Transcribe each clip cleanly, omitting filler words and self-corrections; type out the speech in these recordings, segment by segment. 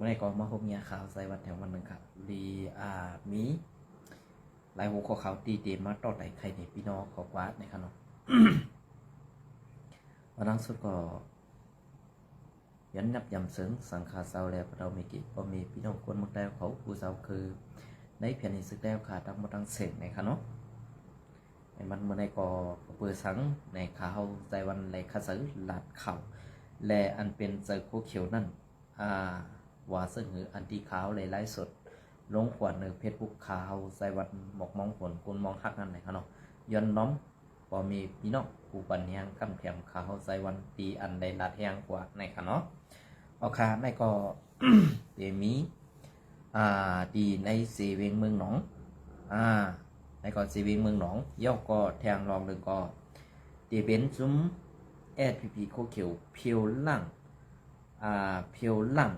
วันนี้ก็มาพบเมียข่าวใส่วันแถววันหนึ่งครับรีมีหลายหัวข้อข่าวตีเดมาต่อไหนใครเนี่ยพี่น้องขอกวาดนะครับเนาะ วันนั้นสุดก็ยันนับยำเสริงสังขารเสาแล้วเราไม่กี่ก็มีพี่น้องคนเมืองแต้วเขาผู้เสาคือในเพียงนี้สึกแล้วขาดังมาดังเสกนะครับเนาะในมันเมื่อในก็เปิดสังในข่าวใจวันในข่าวสื่อหลัดข่าวและอันเป็นเจอโคเขียวนั่นว่าซึ่งหืออันที่ขาวเลยไล่สดลงขวดเนื้อเพชรบุกขาวใส่วันหมอกมองผลกุลมองฮักนั่นไหนครับเนาะย้อนน้อมพอมีพี่น้องผู้ปัญญากำแถมขาวใส่วันตีอันใดลาดแหงกว่าในครับเนาะเอาค่ะในก็ เดี๋ยวมีดีในสีเวียงเมืองหนองในก็สีเวียงเมืองหนองย่อก็แทงรองหนึ่งก็เดี๋ยวเป็นซุ้มSPP โคเขียวเพียวล่างเพียวล่าง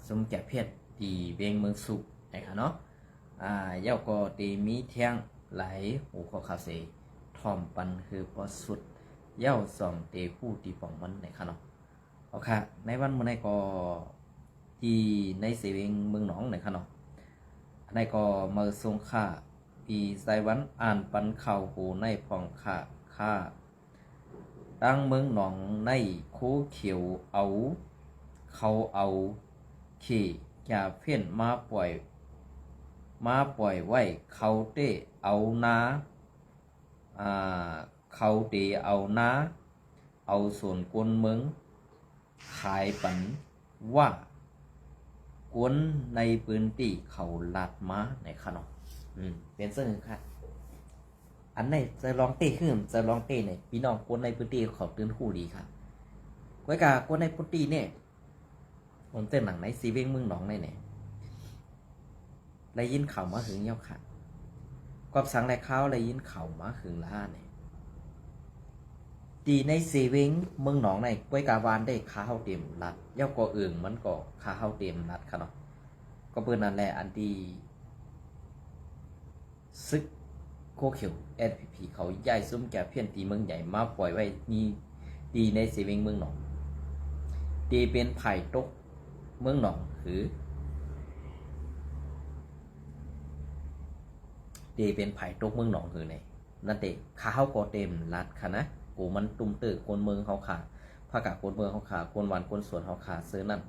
สมแก่เพชรตีเวียงเมืองสุนะครับเนาะเย้าก็ตีมีเที่ยงไหลหูข้อข่าวเสทอมปันคือพอสุดเย้าสองเตผู้ตีป่องมันนะครับเนาะโอเคในวันเมื่อไหร่ก็ที่ในเสเวียงเมืองหนองนะครับเนาะในก็มาทรงค่าปีไซวันอ่านปันข่าวหูในผ่องค่าตั้งเมืองหนองในโคเขียวเขาเอาขี่อย่าเพี้ยนมาปล่อยไว้เขาเตะเอานาเขาเตะเอานาเอาส่วนกวนเมืองขายปันว่ากวนในพื้นที่เขาลาดมาในขนมเป็นเสื่อค่ะอันไหนจะลองเตะขึ้นจะลองเตะเนี่ยพี่น้องคนในพื้นที่เขาตื่นคู่ดีค่ะก้อยกาคนในพื้นที่เนี่ยผมเต้นหนังในซีเวงเมืองหนองในเนี่ยได้ยินข่าวมาหึงเย้าค่ะกอบสังแลข้าวได้ยินข่าวมาหึงล่าเนี่ยดีในซีเวงเมืองหนองในก้อยกาวานได้ข้าวเต็มรัดเย้าก็เอื่งมันก็ข้าวเต็มรัดค่ะเนาะก็เปิดนั่นแหละอันดีซึกโคเขียว SPP เขาย้ายซุ้มแก่เพี้ยนตีเมืองใหญ่มาปล่อยไว้นี่ดีในเซเวงเมืองหนองดีเป็นไผ่ตกเมืองหนองคือดีเป็นไผ่ตกเมืองหนองคือไงนั่นเตะข้าวก็เต็มรัดค่ะนะกูมันตุ้มเตอคนเมืองเขาขาภาคกคนเมืองเขาขาคนหวานคนสวนเขาขาซื้อนั่น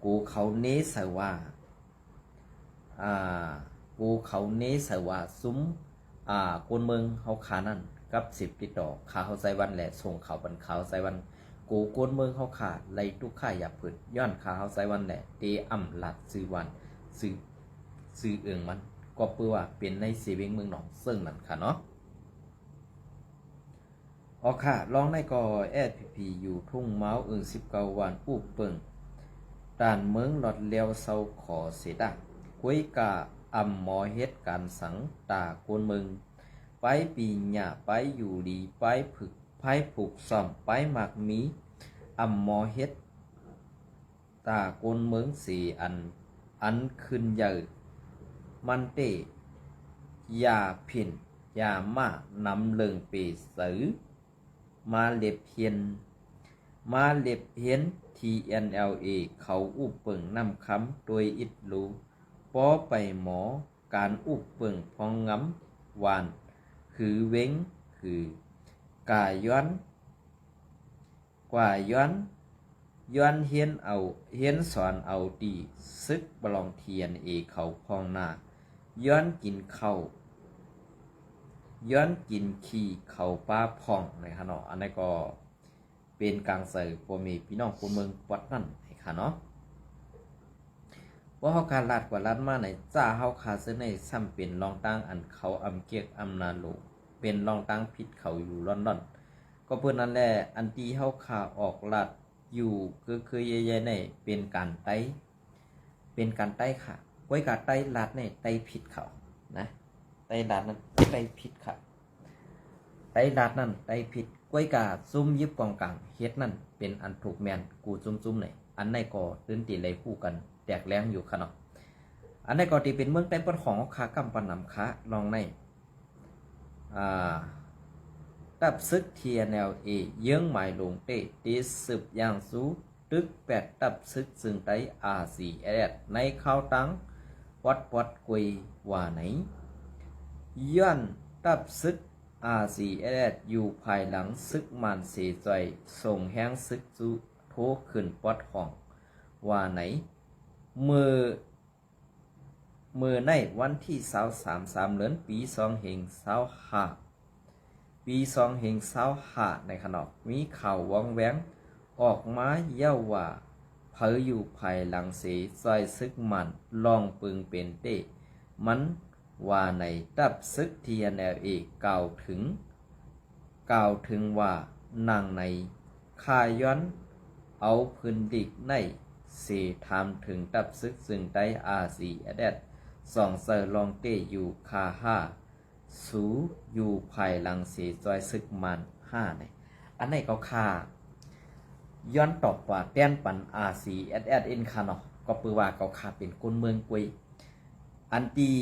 กูเขาเนสว่ากูเขาเนสว่าซุ้มคนเมืองเขาขานั่นกับ10ติดต่อขาเขาใส่วันแหละส่งเขาบันเขาใส่วันกูคนเมืองเขาขาไล่ทุกข่ายอย่าผืดย้อนขาเขาใส่วันแหละเตอ่ำหลัดซื้อวันซื้อเอืองมันก็เพื่อว่าเป็นในเซเวงเมืองหนองซึ่งนั่นค่ะเนาะอ๋อค่ะลองในก็SPPอยู่ทุ่งเมาส์19วันอู้เปิงด่านเมืองหลอดเลี้ยวเซาขอเสดกุ้ยกาหมอเฮ็ดการสังตาคนเมืองไปปีหญ้าไปอยู่ดีไปผึกไปผูกซ่อมไปหมักมีหมอเฮ็ดตาคนเมืองสีอันขึ้นใหญ่มันเตยาผินยามานำเลิงปีสือมาเล็บเพียน TNLA เขาอุบเปิงนำคำโดยอิดรู้ปอไปหมอการอุบเปิงพองงำวานคือเว้งคือกาย้อนกว่าย้อนเฮียนสอนเอาดีซึกบลองเทียนเขาพองหน้าย้อนกินขี้เขาป้าพองนะครับเนาะอันนี้ก็เป็นกลางเสือพอมีพี่น้องคนเมืองวัดนั่นนะครับเนาะว่าเขาการลาดกว่าลาดมาในจ้าเขาขาซื้อในซ้ำเป็นรองตั้งอันเขาเกียกนาโลเป็นรองตั้งพิษเขาอยู่ลอนดอนก็เพื่อนนั่นแหละอันที่เขาขาออกลาดอยู่คือใหญ่ๆในเป็นการไต้ค่ะไว้การไต้ลาดในไต้ผิดเขานะไต้ลาดนั้นไต้ผิดค่ะไต้ลาดนั่นไต้ผิดไว้กาซุ่มยิบกองกลางเฮ็ดนั่นเป็นอันถูกแมนกูซุ่มไหนอันในก็ตื่นตีเลยคู่กันแตกแรงอยู่ค่ะเนาะอันในก็ที่เป็นเมืองใต้ปนของขากำปันนำค้าลองในตับซึก TNLA เยื้องหมายหลงเตะตีสืบอย่างสู ตึกแปดตับซึกซึ่งไตอาซีเอสในข้าวตังวัดกุยว่าไหนย้อนตับซึกอาซีเอสอยู่ภายหลังซึกมันเสียใจส่งแห้งซึกจุโทขึ้นปอดห้องว่าไหนมือในวันที่23 เดือนปี2565ในขณะมีข่าววังแวงออกมาเย้าว่าเผยอยู่ภายหลังเสียซอยซึกมันลองปึงเป็นเต้มันว่าในตับซึกทีเนเอกล่าวถึงว่านางในคาย้อนเอาพื้นดิกในเสถามถึงตับซึกซึ่งได้อาซีเอเดดสองเซอร์ลองเตอยู่คาห้าสูอยู่ภายหลังเสียจอยซึกมัน5เนี่ยอันไหนก็คาย้อนตอบว่าเตียนปันอาซีเอเดดอินคาเนาะก็ปือว่าเขาคาเป็นคนเมืองกุยอันที่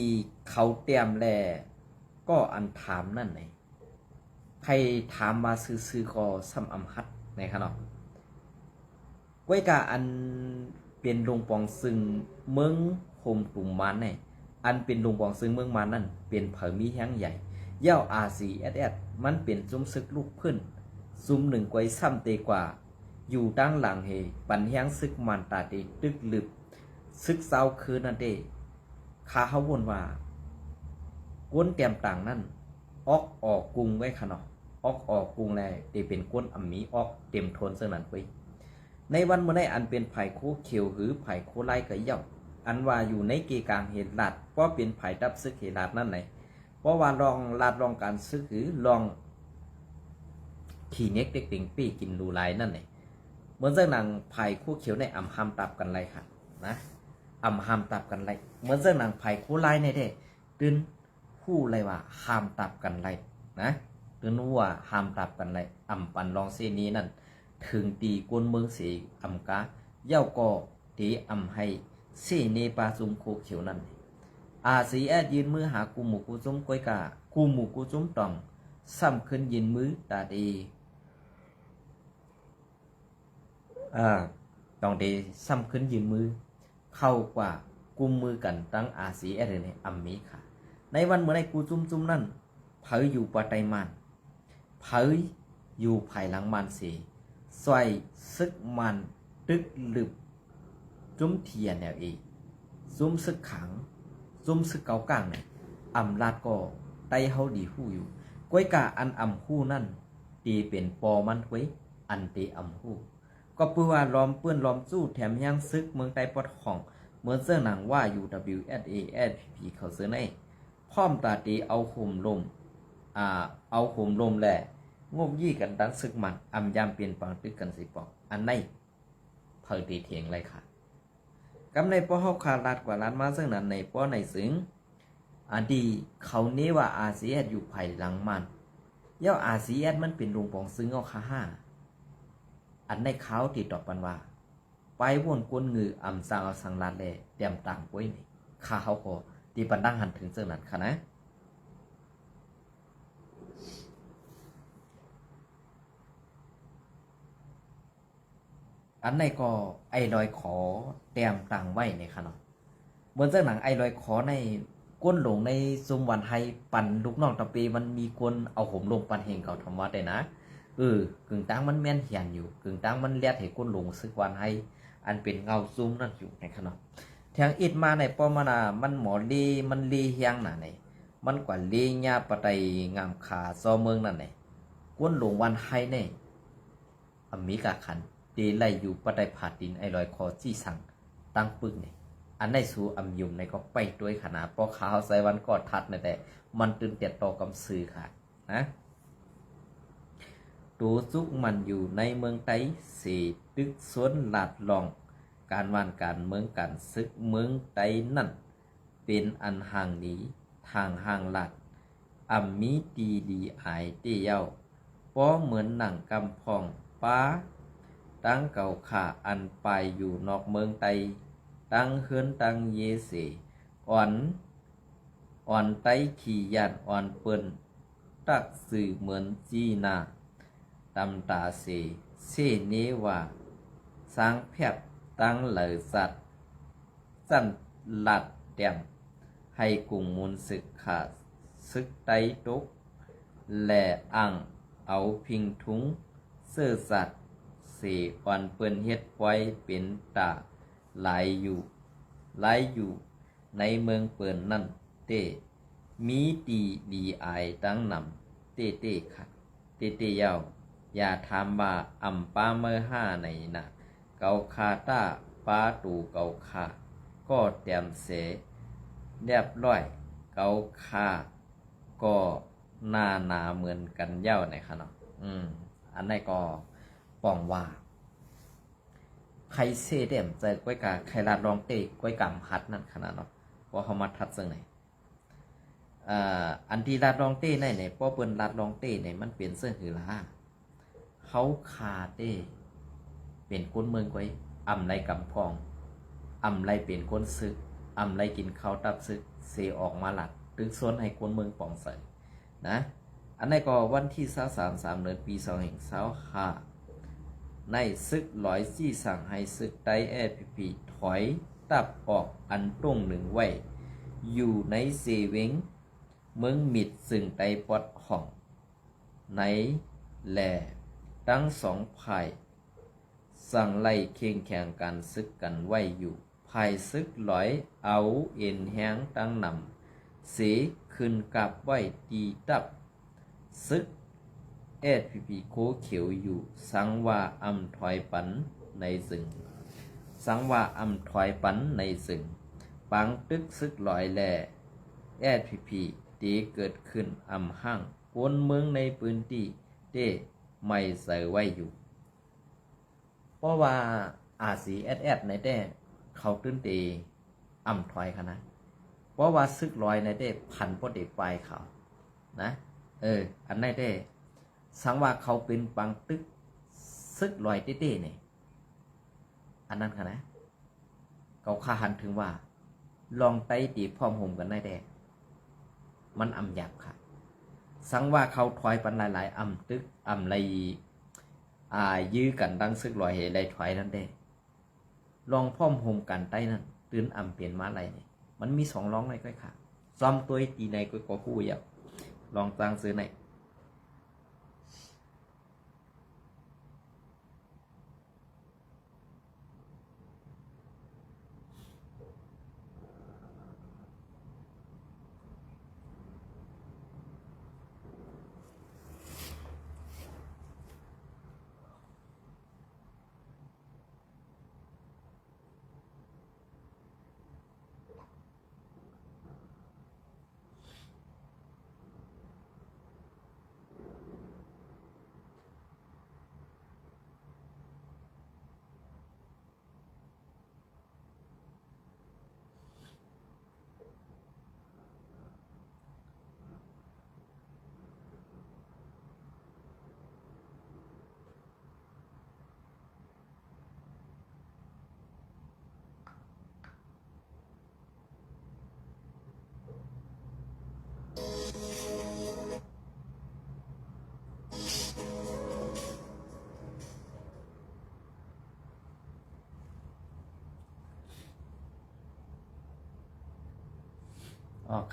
เขาเตรียมแลก็อันถามนั่นไงใครถามมาซื้อก็ซ้ำอำฮัดในขนาดก้วยกาอันเป็นลงปองซึ่งเมืองโฮมตุ่มมันเนี่ยอันเป็นลงปองซึ่งเมืองมันนั่นเป็นเผอมีแห้งใหญ่เย้า RCSS มันเป็นซุ้มซึกลูกพื้นซุ้มหนึ่งก้วยซ้ำเตกว่าอยู่ตั้งหลังเฮปันแห้งซึกมันตาเตตึกลึบซึกเศร้าคืนนั่นเตข้าเขาวนว่าก้นเตรียมต่างนั่นออกกรุงไว้ขนาดออกกรุงแลเตเป็นก้นอัมมีออกเต็มทนเสื่อนั้นไว้ในวันเมื่อได้อันเป็นไผ่โคเขียวหรือไผ่โคไล่ก็เย่าอันว่าอยู่ในเกกลางเหตุลัดเพราะเป็นไผ่ดับซึกเหตุลัดนั่นไหนเพราะว่าลองการซึกหรือลองขี่เน็กเด็กติงปี้กินดูไลนั่นไหนเหมือนเจ้าหนังไผ่โคเขียวในอ่ำห้ามตับกันไรค่ะนะอ่ำห้ามตับกันไรเหมือนเจ้าหนังไผ่โคไล่ในเด้ตื่นผู้ไรว่าห้ามตับกันไรนะตื่นว่าห้ามตับกันไรอ่ำปันลองเส้นนี้นั่นถึงตีกวนเมืองเสียอำกาเย้าก็ตีอำให้เสเนปาซุมโคเขียวนั่นอาซีแอดยืนมือหากูหมูกูจุ้มก้อยกากูหมูกูจุ้มตองซ้ำขึ้นยืนมือตาดีตองดีซ้ำขึ้นยืนมือเข้ากว่ากุมมือกันตั้งอาซีแอดเลยอัมมีค่ะในวันเมื่อไรกูจุ้มนั่นเผยอยู่ปะไตมันเผยอยู่ภายหลังมันเสียซอยซึกมันตึกลึบจุ้มเทียนแนวจุ้มซึกขังจุ้มซึกเกากลางเนี่ยอำลาดก็ไตเฮาดีหู้อยู่ก้อยกาอันอำหู้นั่นตีเป็นปอมันไว้อันตีอำหู้ก็เพื่อว่าล้อมเปื้อนล้อมสู้แถมยังซึกเมืองไตปอดของเหมือนเสื้อหนังว่า UWSASP เขาเสื้อในพร้อมตาตีเอาห่มลมแหละงบยี่กันดังซึกมันอำยามเปลี่ยนปังตึกกันสิปอกอันในเผยตีเถียงไรค่ะกำในป้อเฮาขาดกว่าล้านมาซึ่งนั้นในป้อในซึ่งอดีเขาเนว่า RCS อยู่ภายหลังมันเย้า RCS มันเป็นโรงปองซึ่งเอาค่า5อันในเขาติดต่อปันว่าไปวนกวนงืออำสร้างเอาสังลาดแลเตรียมต่างไว้นี่ค่าเขาก็ตีปันดังหันถึงซึ่งนั้นค่ะนะอันในก็ไอ้ลอยขอเตรียมตังไว้ในค่ะเนาะเหมือนเจ้าหนังไอ้ลอยขอในก้นหลงในซุมวันไทยปั่นลูกน้องตะปีมันมีคนเอาห่มลงปั่นเฮงเก่าธรรมะได้นะกึ่งตั้งมันแม่นเหียนอยู่กึ่งตั้งมันเลียดให้ก้นหลงซึกวันไทยอันเป็นเงาซุมนั่นอยู่ในค่ะเนาะแทงอิดมาในป้อมานามันหมอลีมันลีเฮียงน่ะในมันกว่าลีญาปะไตงามขาซอเมืองนั่นในก้นหลงวันไทยในอเมริกาขันตีไล่อยู่ปะไดผาดินไอลอยคอจี้สั่งตั้งปึ้งเนี่ยอันในสู่อำยุมในก็ไปด้วยขนาดปอขาวใส่วันกอดทัดในแต่มันตื่นเตียดต่อกำซื้อค่ะนะตัวซุกมันอยู่ในเมืองไต้สีตึกสวนหลาดลองการวานการเมืองการซึกเมืองไต้นั่นเป็นอันห่างนี้ทางห่างหลัดอำมีดีไอเตี้ยวป้อเหมือนหนังกำพองป้าตั้งเก่าขาอันไปอยู่นอกเมืองไตตั้งเฮือนตั้งเยเสอ่อนไตขี่ยานอ่อนเปิ้นตักสื่อเหมือนจีนาตำตาเสเนว่า สร้างแพบตั้งเหลือสัตว์สั้นหลัดแต้มให้กลุ่มมูลศึกขาดซึกไตตุกแหล่อ่างเอาพิงทุ้งเสื้อสัตว์เสวันเปิ้นเฮ็ดไว้เป็นตาหลายอยู่ในเมืองเปิ้นนั่นเต้มีดีอายตั้งนำเต้ค่ะเต้ยาวอย่าถามว่าอำป้าเมื่อห้าในน่ะเกาคาต้าป้าตูเกาคาก็เตรียมเสเรียบร้อยเกาคาก็หนาเหมือนกันเย้าในค่ะเนาะอันนี้ก็ปองว่าใครเซเดมเจอก้อยกาใครลาดรองเต้ก้อยกำฮัดนั่นขนาดเนาะว่าเขามาทัดซึ่งไหนอันที่ลาดรองเต้ในป้อเปิ้นลาดรองเต้ในมันเปลี่ยนเสื้อหือละเขาคาเต้เป็นคนเมืองก้อยอำไรกำพองอำไรเป็นคนซึกอำไรกินข้าวตับซึกเสออกมาหลัดตึกส่วนให้คนเมืองปองใส่นะอันนี้ก็วันที่23เดือนปี25ในซึก104สั่งให้ซึกไต้แอพีพีถอยตับออกอันตรงหนึ่งไว้อยู่ในเซเวงเมืองมิดซึ่งไต้ปอดห้องในแหล่ทั้งสองฝ่ายสั่งไล่เคียงแข่งกันซึกกันไว้อยู่ภายซึกลอยเอาเอ็นแห้งตั้งนำเสขึ้นกับไว้ตีตับซึกพีโคเขียวอยู่สังว่าอำถอยปันในสึงสังว่าอำถอยปันในสึงปังตึกซึกลอยแล่พีตีเกิดขึ้นอำห้างคนเมืองในพื้นที่เต้ไม่ใส่ไว้อยู่เพราะว่าอาศีในเต้เขาตื้นตีอำถอยค่ะนะเพราะว่าซึกลอยในเต้พันพอเด็กปลายเขานะอันในเต้สังว่าเขาเป็นปังตึกซึกลอยเต้เนี่ยอันนั้นค่ะนะเขาคาหันถึงว่าลองไต้ตีพร้อมห่มกันได้แด่มันอำหยาบค่ะสังว่าเขาถอยปันหลายๆอำตึกอำไรยื้อกันดังซึกลอยเหไรถอยนั่นเด้ลองพร้อมห่มกันใต้นั่นตื่นอำเปลี่ยนมาอะไรเนี่ยมันมีสองร้องในก้อยค่ะซ้อมตัวตีในก้อยก็คู่อยากลองตั้งซื้อใน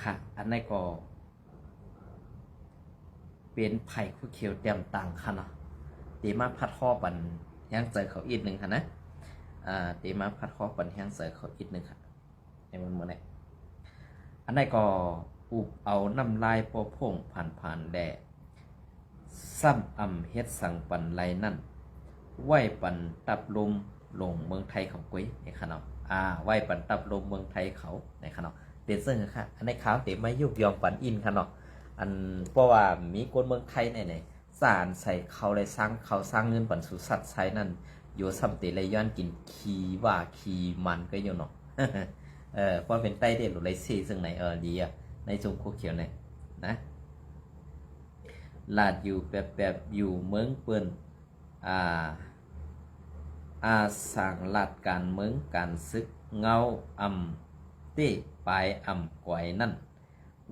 ค่ะอันนี้ก็เป็นไผ่คู่เขียวเตรียมตังค่ะเนาะตีมาพัดห่อปันแห้งเจอเขาอีกหนึ่งค่ะนะตีมาพัดห่อปันแห้งเจอเขาอีกหนึ่งค่ะในมันเมื่อไหร่อันนี้ก็อุบเอาน้ำลายโปพงผ่านแดดซ้ำเฮ็ดสั่งปันไรนั่นไหวปันตับลมลงเมืองไทยเขากุ้ยในขนาดไหวปันตับลมเมืองไทยเขาในขนาดเป็นซึ่งค่ะอันในข่าวเต็มไม่ยุบยอมปันอินค่ะเนาะอันเพราะว่ามีคนเมืองไทยไหนสารใส่เขาเลยสร้างเงินปันสุสัตว์ใช้นั่นโยซัมเตเลยย้อนกินคีมันก็อยู่เนาะเพราะเป็นใต้เด็ดหรือไรซีซึ่งไหนดีในจงโคเขียวเนี่ยนะลาดอยู่แบบอยู่เมืองเปิ้นสั่งลาดการเมืองการซึกเงาเต้ปลายก่อยนั่น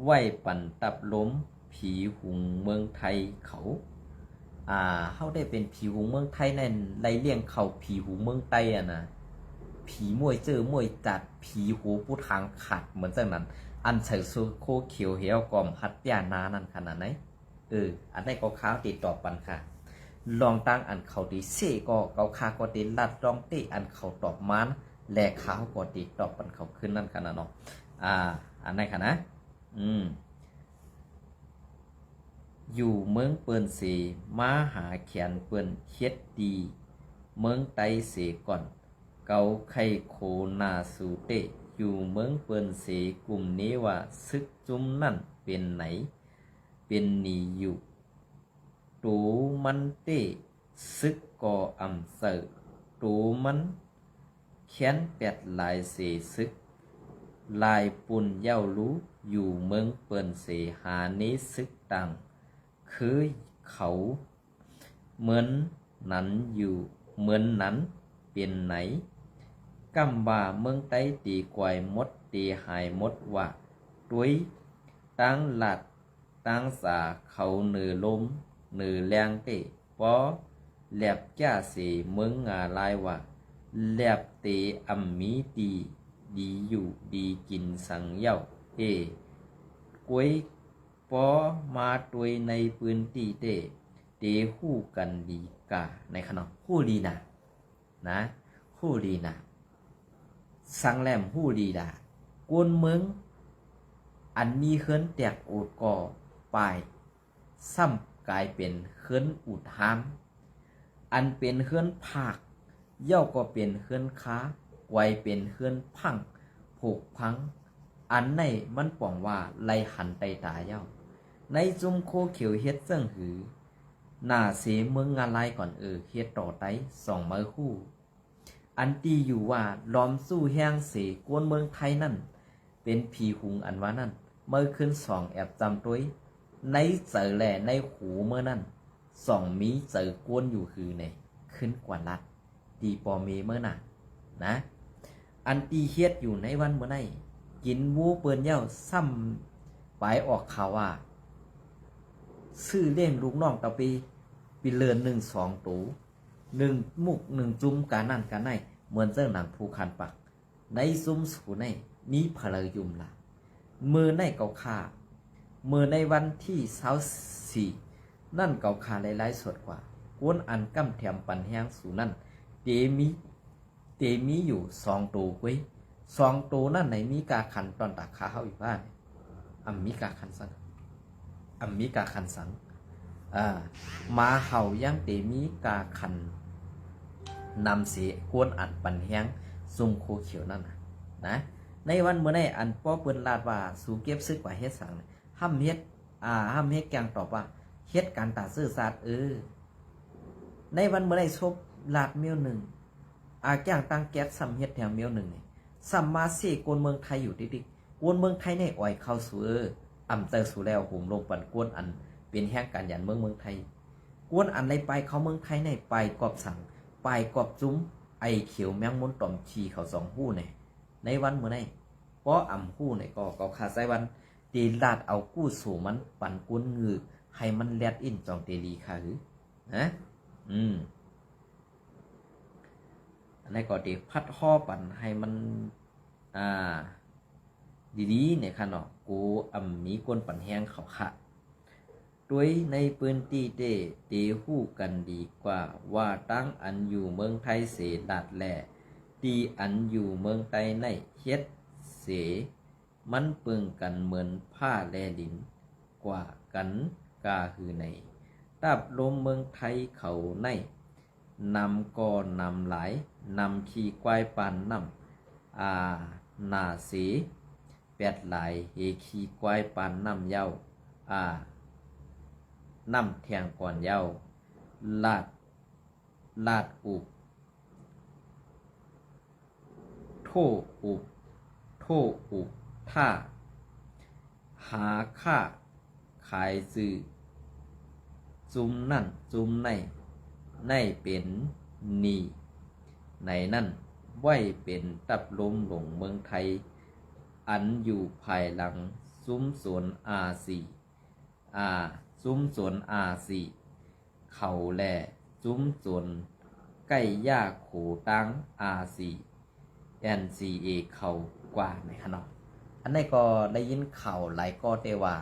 ไหวปั่นตับล้มผีหุงเมืองไทยเขา เฮาได้เป็นผีหูเมืองไทยนั่นไล่เลี้ยงเขาผีหูเมืองใต้อ่ะนะผีมวยเจอมวยจัดผีหูผู้ทางขัดเหมือนจังนั้นอันใส่ซูโคเขียวเหี่ยวกอมฮัดยานานั่นขนาดไหนอันได้ก็ค้าติดต่อปันค่ะลองตั้งอันเขาดีเซก็เกาคาก็ดีลัดลองติอันเขาตอบมันแลขาวก็ดีตอบปันเขาขึ้นนั่นขนาดเนาะอันไหนค่ะนะอยู่เมืองเปิ้นเสมาหาเขียนเปิ้นเฮ็ดดีเมืองไตเสก่อนเกาไข่โคนาสูเตอยู่เมืองเปิ้นเสกลุ่มนี้ว่าซึกจุ้มนั่นเป็นไหนเป็นหนีอยู่ตูมันเตซึกก่ออำเสอตูมันเขียนแปดลายเสซึกลายปุ่นเย้ารู้อยู่เมืองเปิ้นเสหานี้ซึกตังคือเขาเหมือนนั้นอยู่เหมือนนั้นเป็นไหนกำว่าเมืองไต้ตีกวายมดตีหายมดว่าตุ้ยตั้งหลัดตั้งสาเขาเหนือลมเหนือแรงเตปอแหลบจ้าเสเมืองงาลายว่าแหลบเตอัมมีดีดีอยู่ดีกินสังเย้ากวยปอมาตัวยในพื้นที่เตหู้กันดีกาในขณะหู้ดีนะหู้ดีนะสังแหลมหู้ดีดากวนเมืองอันมีเฮือนแตกโอดก่อปลายซ้ำกลายเป็นเฮือนอุดหามอันเป็นเฮือนภาคเย่าก็เป็นเฮือนค้าไวเป็นเฮือนพังผูกพังอันในมันป่องว่าไลหันไตตาเย่าในจุมโคเขียวเฮ็ดเจิ้งหือหน้าเสเมืองงานลายก่อนเฮ็ดต่อไตสองมือคู่อันตีอยู่ว่าล้อมสู้แห้งเสกวนเมืองไทยนั่นเป็นผีหุงอันว่านั่นเมื่อขึ้นสองแอบจำตัวในเจอแหล่ในหูเมื่อนั่นสองมีเจอกวนอยู่คือในขึ้นกว่าลัดดีปอเมเมื่อน่ะนะอันตีเฮ็ดอยู่ในวันเมื่อไหร่กินวูเปิ้นเย้าซ้ำไปออกข่าวว่าซื้อเล่งลูกน้องตะปีเลือน1-2ตู1มุก1จุ้มการนั่นการไหนเหมือนเจ้าหนังภูคันปักในซุ้มสูในมีพลยุมละมือในเกาคามือในวันที่24นั่นเกาคาหลายๆสดกว่ากวนอันกำแถมปันแห้งสูนั่นเตมีอยู่2ตูไว้2ตูนั่นไหนมีกาขันตอนตาขาเฮาอยู่บ้านมีกาขันสังมาเห่ายังเตมีกาขันนำเสียกวนอันปันแห้งซุ่มโคเขียวนั่นนะในวันเมื่อไหร่อันป้อเปิ้นลาดว่าสู่เก็บซึกว่าเฮ็ดสังห้ามเฮ็ดแกงตอบว่าเฮ็ดการตาซื่อสัตย์ในวันเมื่อไหร่ชบลาดเมียวหนึ่งแกงตั้งแก๊สซ้ำเฮ็ดแถวเมียวหนึ่งนี่ซ้ำมาเสกวนเมืองไทยอยู่ดิกวนเมืองไทยในอ่อยเข้าสู่อำเตอสู่แล้วหุ่มลงปันกวนอันเป็นแห่งการยันเมืองไทยกวนอันในไปเขาเมืองไทยในไปกอบสั่งไปกอบจุ้มไอเขียวแมงมุนต่อมชีเขา2หู้ในวันเมื่อไหร่ป้อหู้ก็ขาดใจวันตีลาดเอากู้สู่มันปั่นกวนงือให้มันแลดอินจองเตลีค่ะหรือนะอันนี้ก็ดีพัดห่อปั่นให้มันดีๆเนี่ยค่ะเนาะกูมีกวนปั่นแห้งเขาค่ะด้วยในพื้นที่เตหู้กันดีกว่าว่าตั้งอันอยู่เมืองไทยเสลาดแหล่ตีอันอยู่เมืองไทยในเฮ็ดเสมันเปิงกันเหมือนผ้าแลดินกว่ากันกาคือในตับลมเมืองไทยเขาในนำก่อนำหลายนำขี่ควายปานนำนาเสแปดหลายเฮขี่ควายปานนำเย้านำแทงก่อนเย้าลาดอุบโทอุบท่าหาค่าขายซื้อจุมนั่นจุมในเป็นนีในนั่นไว้เป็นตับลมหลงเมืองไทยอันอยู่ภายหลังซุ้มสวนซุ้มสวน เขาแหล่จุ้มจนใกล้ย่าโขตัง RC NCA เขากว่าในขนมอันนี้ก็ได้ยินข่าวหลายก็ได้ว่า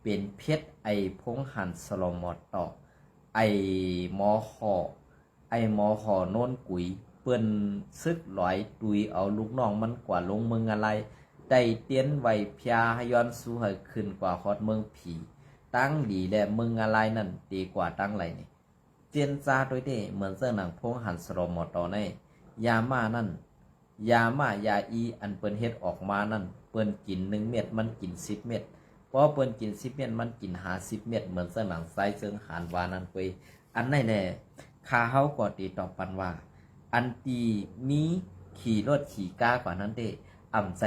เป็นเพชรไอพงหันสโลมอต่อไอหมอหอโน่นกุยเปิ้นซึกลอยตุยเอาลูกน้องมันกว่าลงเมืองอะไรได้เตียนไว้พยาย้อนสู้ให้ขึ้นกว่าฮอดเมืองผีตั้งดีและเมืองอะไรนั่นดีกว่าตั้งไรนี่เจียนซาโดยเด้เหมือนเสื้อหนังพงหันสโลมอต่อในยาม่านั่นยาอีอันเปิ้นเฮ็ดออกมานั่นเปิ้นกิน1 เม็ดมันกิน10 เม็ดพอเปิ้นกิน10 เม็ดมันกิน50 เม็ดเหมือนเสื้อหนังไซเซิงหานวานั่นไปอันไหนแน่ข้าเฮาก็ตีตอบปันว่าอันตีมีขี่รถขี่ก้ากว่านั้นเด้อ่ำใจ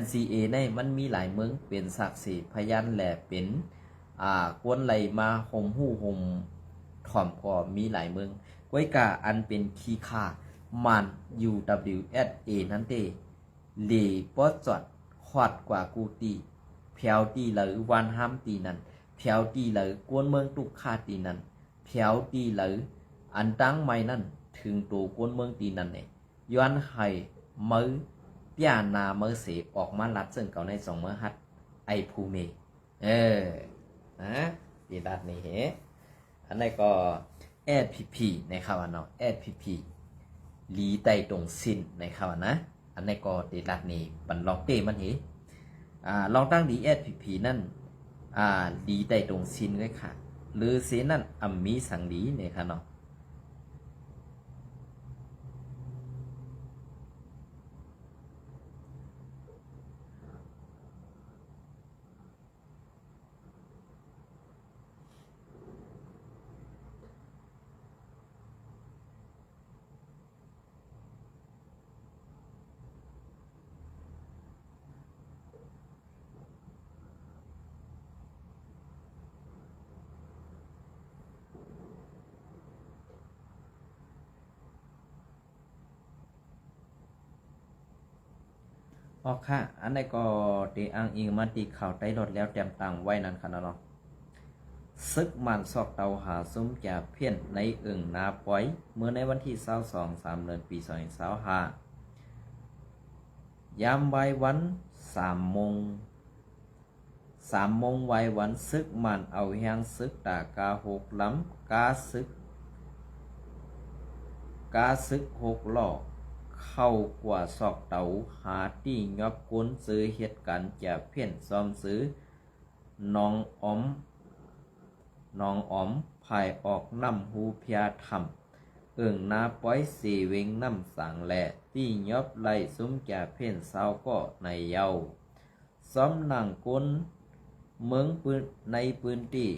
NCA ในมันมีหลายเมืองเป็นศักดิ์สิทธิ์พยานแหละเป็นกวนไหลมาห่มหู่ห่มถ่อมก็มีหลายเมืองไว้กาอันเป็นคีค่ามัน UWSA นั้นเด้เลปอจอดขวดกว่ากูตีเพียวตีหรือวันห้ามตีนั้นเพียวตีหรือกวนเมืองตุกคาตีนั้นเพียวตีหรืออันตั้งไม่นั่นถึงตัวกวนเมืองตีนั่นเนี่ยย้อนให้มือพิจารณามือเสกออกมาลัดซึ่งเก่าใน2 มื้อฮัดไอภูเมนะดีดัดนี่เหอันนี้ก็ SPP ในข่าวเนาะ SPP ลีไตตรงสิ้นในข่าวนะอันนี้ก็ดีดัดนี่บันลองเต้มันเหลองตั้งดี SPP นั่นลีไตตรงสิ้นไว้ค่ะหรือเสนั่นมีสังดีในข่าวเนาะค่ะอันนี้ก็ตีอ้างอิงมาตีข่าวใต้รถแล้วเตรียมตังไว้นั่นค่ะเนาะซึกมันซอกเตาหาซุ้มจ่าเพี้ยนในอึ่งนาปอยเมื่อในวันที่22 เดือนปี2025ยามวัยวัน3 โมงวัยวันซึกมันเอาแหงซึกตากา6 ลำกาซึก6 ล้อเข้ากว่าซอกเตาหาที่ยอบก้นซื้อเหตุการณ์จะเพี้ยนซ้อมซื้อน้องอมภายออกน้ำหูเพียทำนาป้อยสีเวงน้ำสังแหล่ที่ยอบไล่ซุ้มจะเพี้ยนเศร้าก็ในเยาซ้อมหนังก้นเมืองปืนในพื้นที่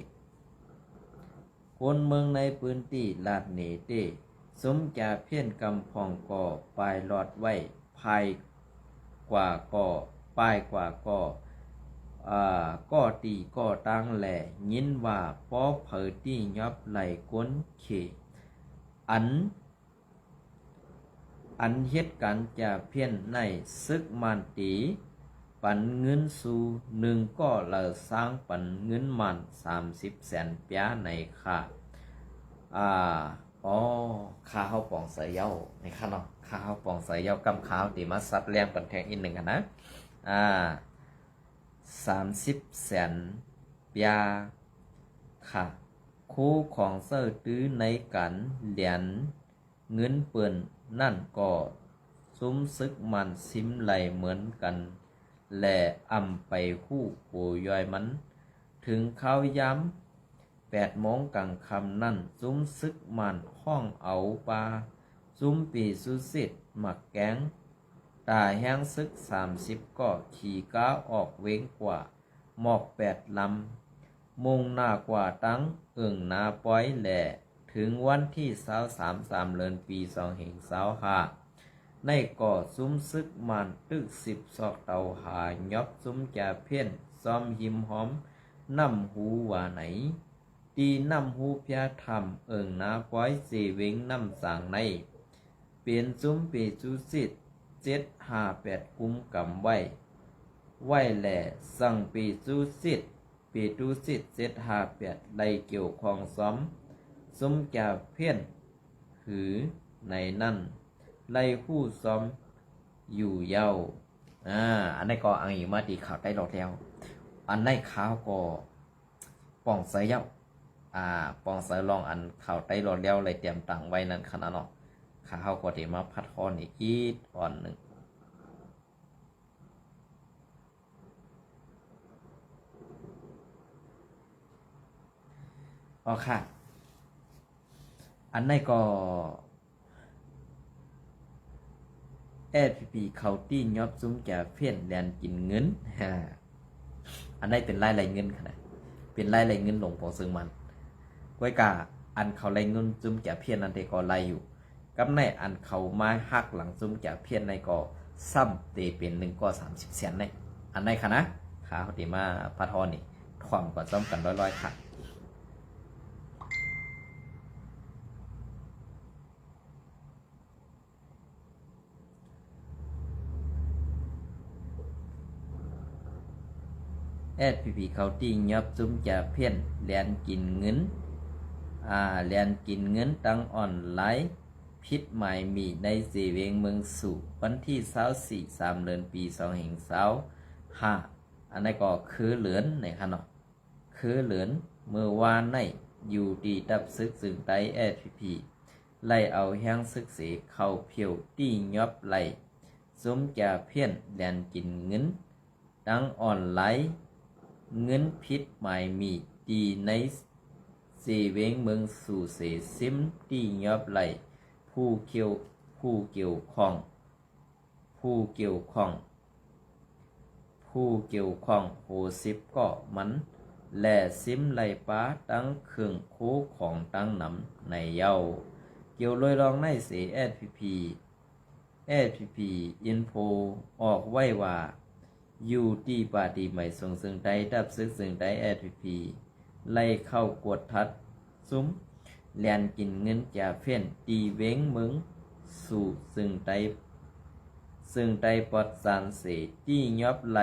คนเมืองในพื้นที่ลาดเนเตสมจะเพี้ยนกำพองก่อปลายหลอดไว้ภายกว่าก่อป้ายกว่าก่อก็ตีก็ตั้งแหล่ยินว่าป้อเผยตียอบไหลก้นเขอันเหตุการณ์จะเพี้ยนในซึกมันตีปันเงินสู่1ก็เลยสร้างปันเงินมัน30 แสนเปียในค่ะข้าเฮาปองใส่เย้าในค่ะเนาะข้าเฮาปองใส่เย้ากำข้าวตีมาซัดแรงปันแทงอีก1กันนะ30 แสนเปียค่ะคู่ของเซอร์ตื้อในกันเหรียญเงินเปิ่นนั่นก็ซุ้มซึกมันซิมไหลเหมือนกันแหล่ไปคู่โหย่อยมันถึงข้าวย้ำ8 โมงกลางค่ำนั่นซุ้มซึกมันห้องเอาปลาซุ้มปีสุสิทธิ์หมักแกงตาแห้งซึก30ก็ขี่ก้าออกเว้งกว่าหมอก8 ลำมุ่งหน้ากว่าตั้งนาป้อยแหล่ถึงวันที่23 เดือนปี2025ในก่อซุ้มซึกมันตึก10 ซอกเตาหายอบซุ้มจะเพี้ยนซ้อมหิมหอมน้ำหูว่าไหนตีน้ำหูเพียทำนาป้อยสีเวงน้ำสางในเปลี่ยนซุ้มปีจุสิทธิ์758 กุมกำไว้แหล่สั่งปีจุสิทธิ์ เปตูสิทธิ์เซตหาเปียดไล่เกี่ยวของซ้อมซุ้มจ่าเพี้ยนหือในนั่นไล่คู่ซ้อมอยู่เย้าอันนี้ก็อังอยู่มาดีข่าวได้หลอดแล้วอันในข่าวก็ป่องเสยเย้าป่องเสยลองอันข่าวได้หลอดแล้วเลยเตรียมตังไว้นั่นขนาดเนาะข่าวก็เดี๋ยวมาพัดคอนอีกอ่อนหนึ่งอ๋อค่ะอันในก็FPP เขาตี้ยอบซุ้มจ่าเพี้ยนแลนกินเงินอันนี้เป็นไล่เงินขนาดเป็นไล่เงินหลงของซึ่งมันก้อยกาอันเขาไล่เงินซุ้มจ่าเพี้ยนนั่นเองก็ไล่อยู่กับในอันเขามาหักหลังซุ้มจ่าเพี้ยนในก็ซ้ำเตเป็น1ก็30 เซนในอันในค่ะนะขาเขาตีมาพัดทอนี่ความก่อนซ้ำกันร้อยๆค่ะFPP เขาตียอบซุ้มจ่าเพี้ยนแลนกินเงินแลนกินเงินตั้งออนไลน์พิษหมายมีในเสเวงเมืองสู่วันที่24 3 เดือนปี2565อันนี้ก็คือเหลือนในค่ะเนาะคือเหลือนเมื่อวานในอยู่ดีดับซึกซึ่งไต้ FPP ไล่เอาแห้งซึกเสเข้าเพียวตียอบไล่ซุ้มจ่าเพี้ยนแลนกินเงินตั้งออนไลน์เงินพิษหมายมีดีในเสเวงเมืองสู่เสซิมตียอบไหลผู้เกี่ยวข้องโหสิบก็มันแหล่ซิมไหลป้าตั้งเครื่องโคของตั้งนำในเย้าเกี่ยวลอยลองในเส FPP อินโฟออกไว้ว่าอยู่ที่ปาดีใหม่ส่งซึ่งใดดับซึกซึ่งใด FPP ไล่เข้ากวดทัดซุ้มแลนกินเงินจ่าเพี้ยนตีเว้งเมืองสู่ซึ่งใดปอดสารเสที่ยอบไหล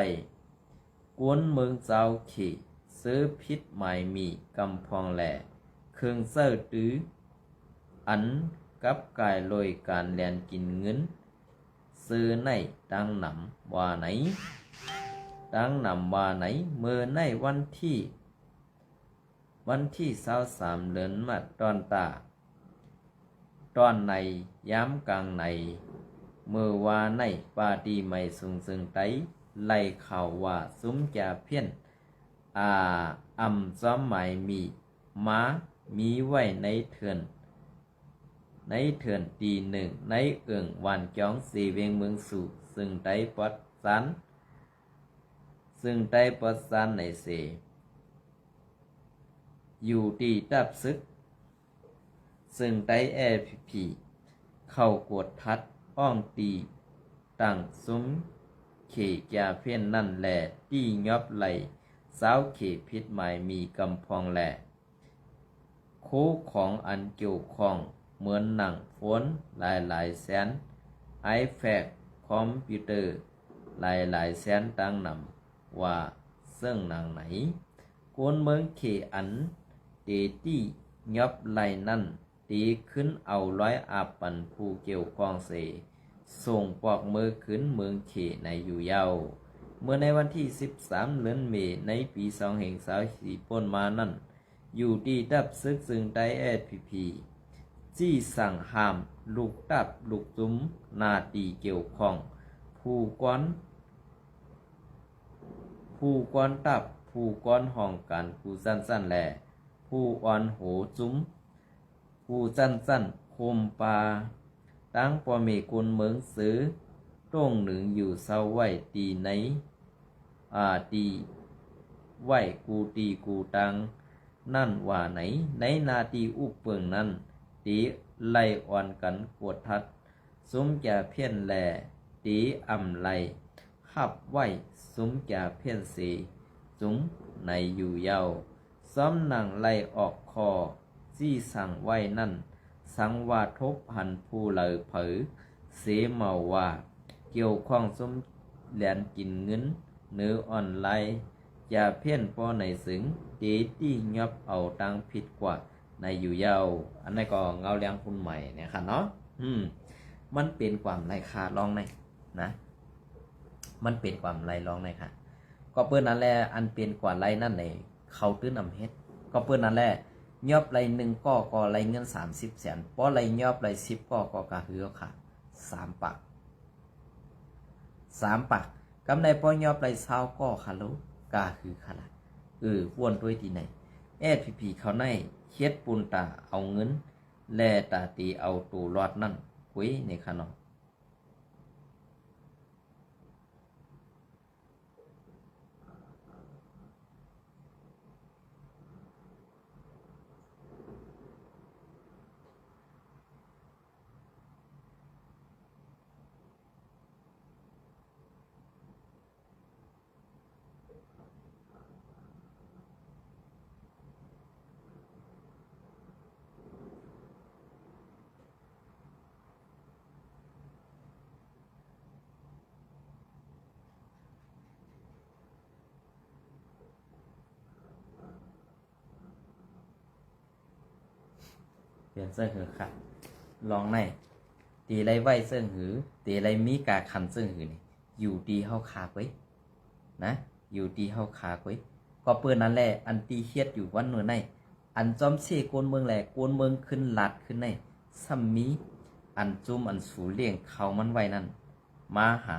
กวนเมืองเจ้าขี่ซื้อพิษหมายมีกำพองแหล่เครื่องเสื้อตื้ออันกับกายลอยการแลนกินเงินซื้อในดังหนำว่าไหนเมื่อในวันที่23 เดือนมาตอนในย้ำกลางในเมื่อวาในปาดีไม่สูงซึ่งไตไล่ข่าวว่าซุ้มจ่าเพี้ยนซ้อมหมายมีไว้ในเถื่อนตีหนึ่งในเอิ่งวันจ้องสีเวียงเมืองสู่ซึ่งไตปอดสันในเสอยู่ที่ดับซึกซึ่งไต้ FPP เข้ากวดทัดอ้องตีตั้งซุ้มเขจ่าเพี้ยนนั่นแหละที่ยอบไหลสาวเขพิษหมายมีกำพองแหละโคของอันเกี่ยวข้องเหมือนหนังฝนหลายแสนiPad คอมพิวเตอร์หลายแสนตั้งนำว่าซึ่งหนังไหนกวนเมืองเขอันเตตี้ยอบไหลนั่นตีขึ้นเอาร้อยอาปันผู้เกี่ยวข้องเสส่งปอกมือขึ้นเมืองเขในอยู่เย้าเมื่อในวันที่13 เดือนเมษายนในปี2024ป่นมานั่นอยู่ที่ดับซึกซึ่งไต้ FPP จี้สั่งห้ามลูกตับลูกตุ้มนาตีเกี่ยวข้องผู้ก้อนตับผู้ก้อนห้องกันผู้สั้นแหล่ผู้อ่อนโหจุ้มผู้สั้นโคมปาตั้งปอเมกุลเมืองซื้อต้งหนึ่งอยู่เศร้าไว้ตีในตีไว้กูตังนั่นว่าไหนในนาตีอุปเปิงนั้นตีไล่อ่อนกันกวดทัดซุ้มจ่าเพี้ยนแหล่ตีไล่ขับไว้ซุ้มจ่าเพี้ยนสีจุ้มในอยู่เย้าซ้อมหนังไล่ออกคอจี้สั่งไว้นั่นสังวาทบหันผู้เหลอเผอเสเมาว่าเกี่ยวข้องซุ้มแลนกินเงินเนื้อออนไลน์ อย่าเพี้ยนป้อในสึงเดตี้ยอบเอาตังผิดกว่าในอยู่ยาวอันนี้ก็เงาเลี้ยงคุณใหม่เนี่ยค่ะเนาะมันเป็นความไร้ค่าลองในนะมันเป็นความไร้ลองในค่ะก็เปิ้นนั่นแหละอันเป็นกว่าไร้นั่นในเขาตื้นนำเฮ็ดก็เปิ้นนั่นแหละยอบไร1ก็ไรเงิน30 แสนป้อไรยอบไร10ก็กะหือค่ะ3 ปักกำไรป้อยอบไร20ก็ค่ะลูกกะคือค่ะล่ะว่วนด้วยที่ไหนพีเขาในเฮ็ดปูนตาเอาเงินแลตาตีเอาตูรอดนั่นคุยในค่ะเนาะเปลี่ยนเสื้อหือค่ะลองในตีไรไหวเสื้อหือตีไรมีกาคันเสื้อหือนี่อยู่ดีเฮาขาไว้นะอยู่ดีเฮาขาไว้ก็เปิ้นนั่นแหละอันตีเฮ็ดอยู่วันมื้อในอันจอมเชโกนเมืองแหละโกนเมืองขึ้นลัดขึ้นในซ้ำมีอันจุ่มอันสูเลี้ยงเขามันไว้นั่นมาหา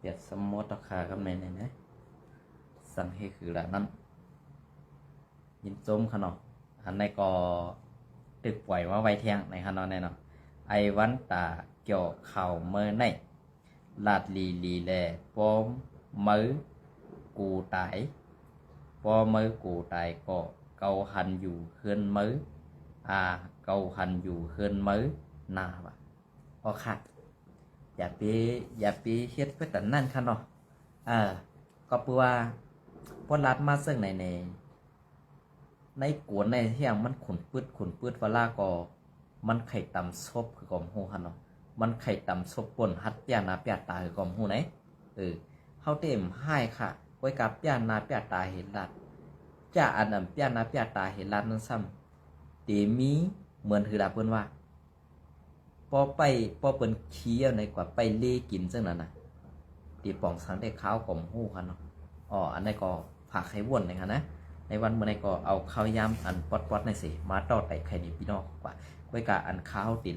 ยดสมมติราคากับในนะสังเฮคือละนั้นยินจมขนาดอันในก็ตึกปล่อยว่าไวเทียงในขนาดในเนาะไอวันตาเกี่ยวเข่าเมื่อในลาดลีแลปอมมือกูตายปอมือกูตายก็เกาหันอยู่เฮือนมือเกาหันอยู่เฮือนมือหน้าว่ะโอค่ะอย่าไปเฮ็ดเพื่อแต่นั่นค่ะเนาะก็เพื่อว่าพอรัดมาซึ่งในกวนในเที่ยงมันขุนปืดเวลาก็มันไข่ต่ำซบคือกอมหูค่ะเนาะมันไข่ต่ำซบป่นฮัดเปียนาเปียตาคือกอมหูไหนเฮาเต็มให้ค่ะไว้กับเปียนาเปียตาเห็นลัดจะอันนั้นเปียนาเปียตาเห็นลัดนั่นซ้ำเตมีเหมือนคือดาเพิ่นว่าพอเปิ้นเคี้ยวในกว่าไปเล่กินจังนั้นน่ะตีป่องสังได้ข้าวกอมหูค่ะเนาะอันนี้ก็ผักไข่วนนะคะนะในวันเมื่อไหร่ก็เอาข้าวยำอันป๊อดในสิมาต่อไต่ไข่ดิบพี่น้องกว่าไว้กับอันข้าวติด